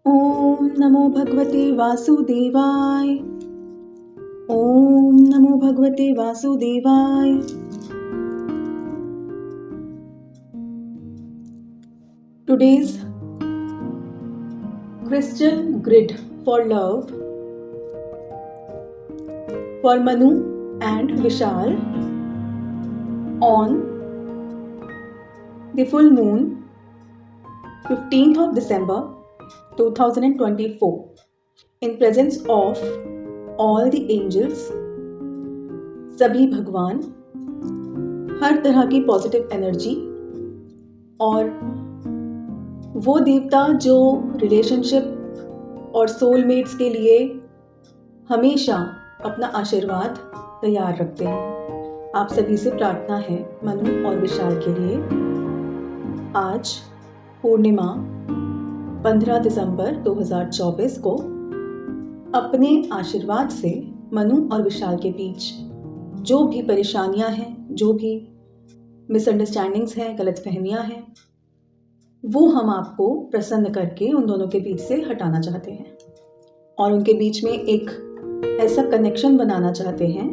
ओम नमो भगवते वासुदेवाय। ओम नमो भगवते वासुदेवाय। Today's crystal grid for love for Manu and Vishal on the full moon 15th of December 2024 in presence of all the angels, सभी भगवान, हर तरह की पॉजिटिव एनर्जी और वो देवता जो रिलेशनशिप और सोलमेट्स के लिए हमेशा अपना आशीर्वाद तैयार रखते हैं। आप सभी से प्रार्थना है मनु और विशाल के लिए। आज पूर्णिमा 15 दिसंबर 2024 को अपने आशीर्वाद से मनु और विशाल के बीच जो भी परेशानियां हैं, जो भी मिसअंडरस्टैंडिंग्स हैं, गलतफहमियां हैं, वो हम आपको प्रसन्न करके उन दोनों के बीच से हटाना चाहते हैं और उनके बीच में एक ऐसा कनेक्शन बनाना चाहते हैं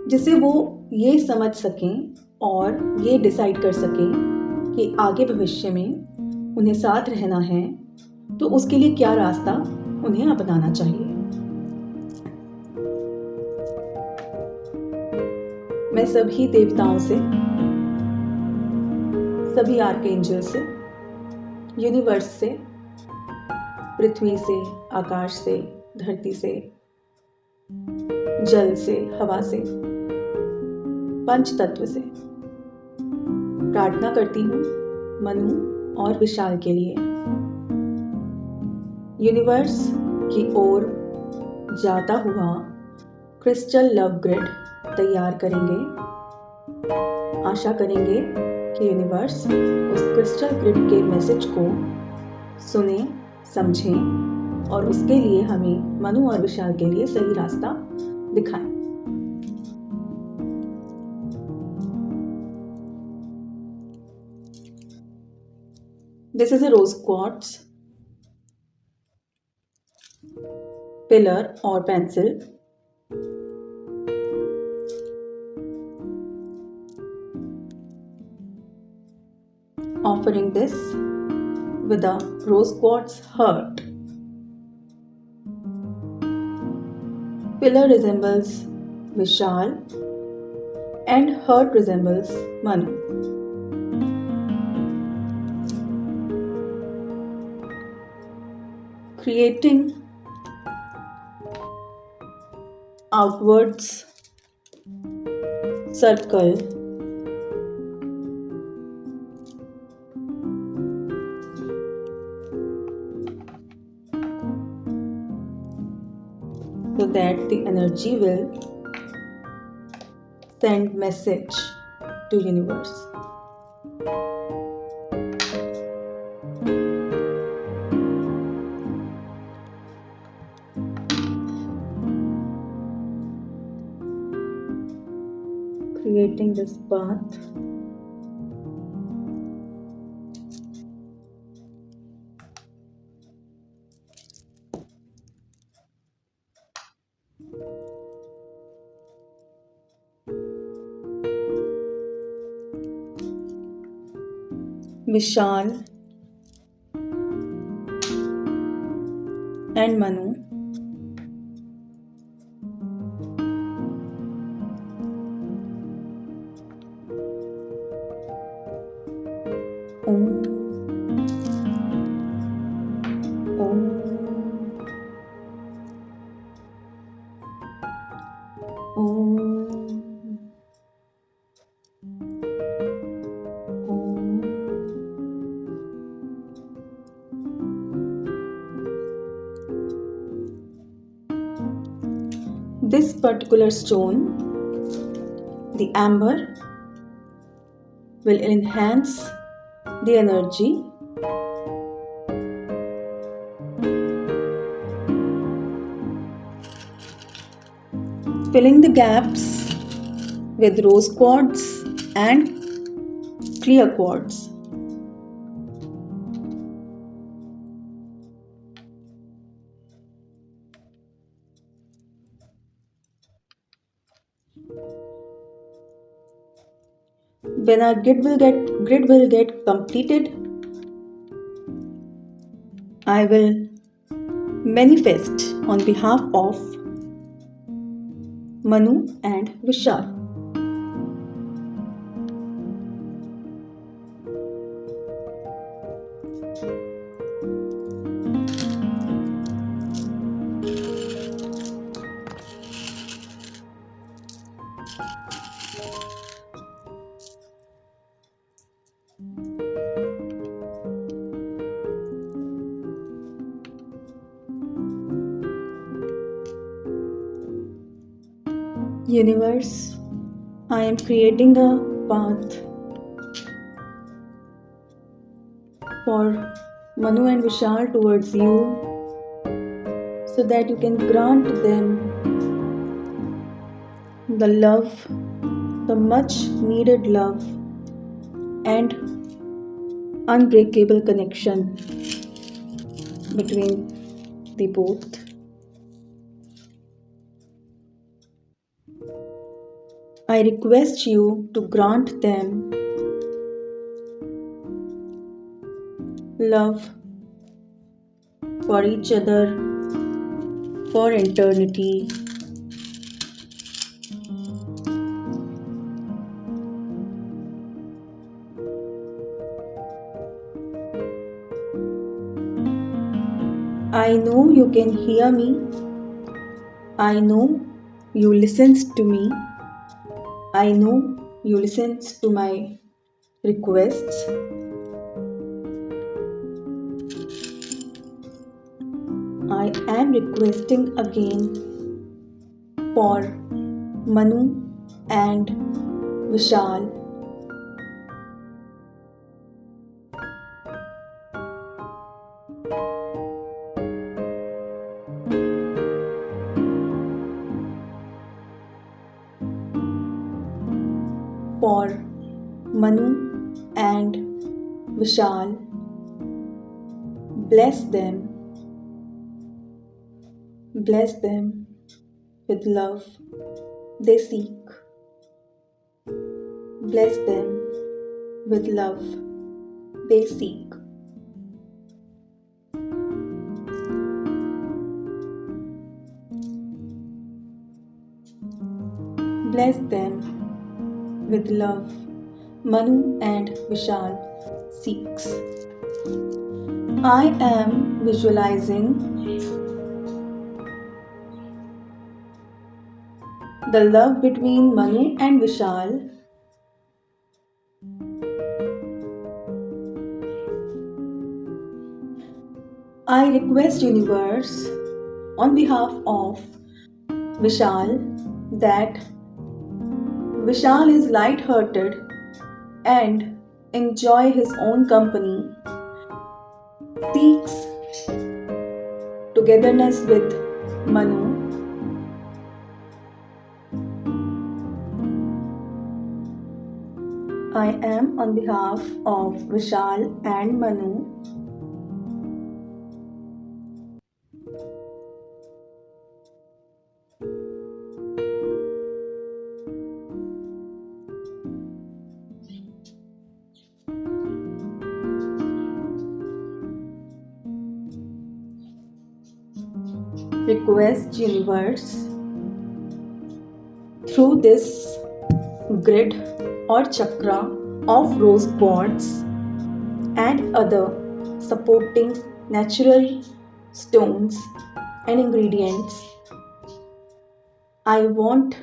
जिससे वो ये समझ सकें और ये डिसाइड कर सकें कि आगे भविष्य में उन्हें साथ रहना है तो उसके लिए क्या रास्ता उन्हें अपनाना चाहिए। मैं सभी देवताओं से, सभी आर्कएंजल से, यूनिवर्स से, पृथ्वी से, आकाश से, धरती से, जल से, हवा से, पंच तत्व से प्रार्थना करती हूँ मनु और विशाल के लिए। यूनिवर्स की ओर जाता हुआ क्रिस्टल लव ग्रिड तैयार करेंगे। आशा करेंगे कि यूनिवर्स उस क्रिस्टल ग्रिड के मैसेज को सुने, समझें और उसके लिए हमें मनु और विशाल के लिए सही रास्ता दिखाएं। This is a rose quartz pillar or pencil. Offering this with a rose quartz heart. Pillar resembles Vishal and heart resembles Manu. Creating outwards circle so that the energy will send message to universe. Creating this path Vishal and Manu Om Om This particular stone, the amber, will enhance the energy filling the gaps with rose quartz and clear quartz. when our grid will get completed, I will manifest on behalf of Manu and Vishal. Universe, I am creating a path for Manu and Vishal towards you so that you can grant them the love, the much needed love, and unbreakable connection between the both. I request you to grant them love for each other for eternity. I know you can hear me. I know you listens to me. I know you listens to my requests. I am requesting again for Manu and Vishal. For Manu and Vishal, bless them with love they seek. Bless them with love they seek. Bless them with love Manu and Vishal seeks. I am visualizing the love between Manu and Vishal I request universe on behalf of Vishal that Vishal is light-hearted and enjoy his own company, seeks togetherness with Manu. I am on behalf of Vishal and Manu request universe through this grid or chakra of rose quartz and other supporting natural stones and ingredients. I want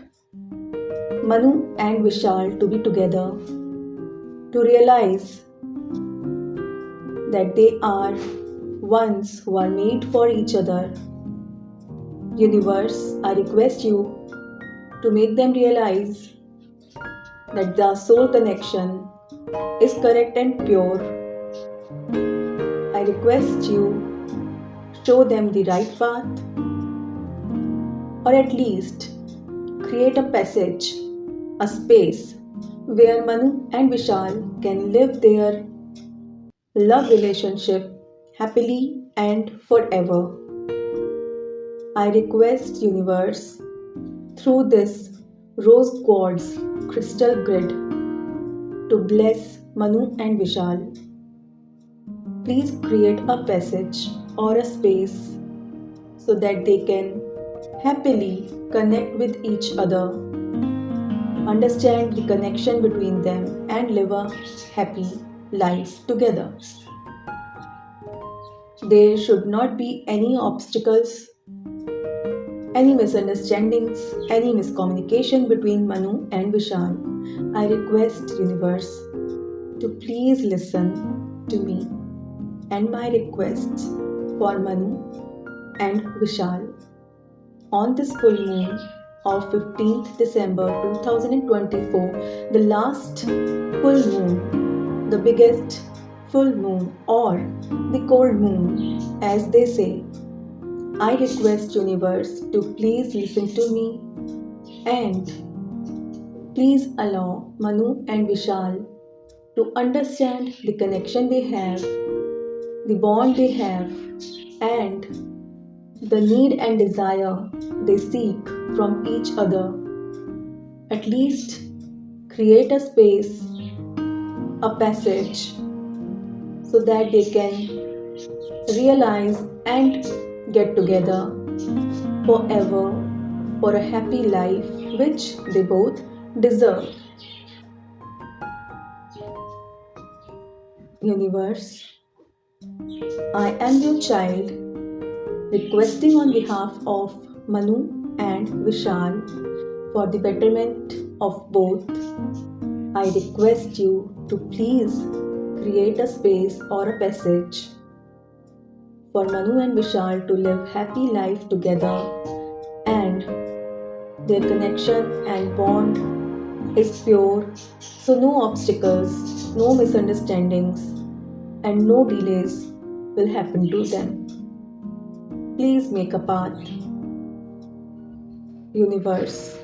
Manu and Vishal to be together, to realize that they are ones who are made for each other. Universe, I request you to make them realize that the soul connection is correct and pure. I request you show them the right path, or at least create a passage, a space where Manu and Vishal can live their love relationship happily and forever. I request universe through this rose quartz crystal grid to bless Manu and Vishal. Please create a passage or a space so that they can happily connect with each other, understand the connection between them, and live a happy life together. There should not be any obstacles, any misunderstandings, any miscommunication between Manu and Vishal. I request universe to please listen to me and my requests for Manu and Vishal. On this full moon of 15th December 2024, the last full moon, the biggest full moon or the cold moon as they say, I request universe to please listen to me and please allow Manu and Vishal to understand the connection they have, the bond they have, and the need and desire they seek from each other. At least create a space, a passage, so that they can realize and get together forever for a happy life which they both deserve. Universe, I am your child requesting on behalf of Manu and Vishal for the betterment of both. I request you to please create a space or a passage for Manu and Vishal to live happy life together, and their connection and bond is pure, so no obstacles, no misunderstandings, and no delays will happen to them. Please make a path. Universe,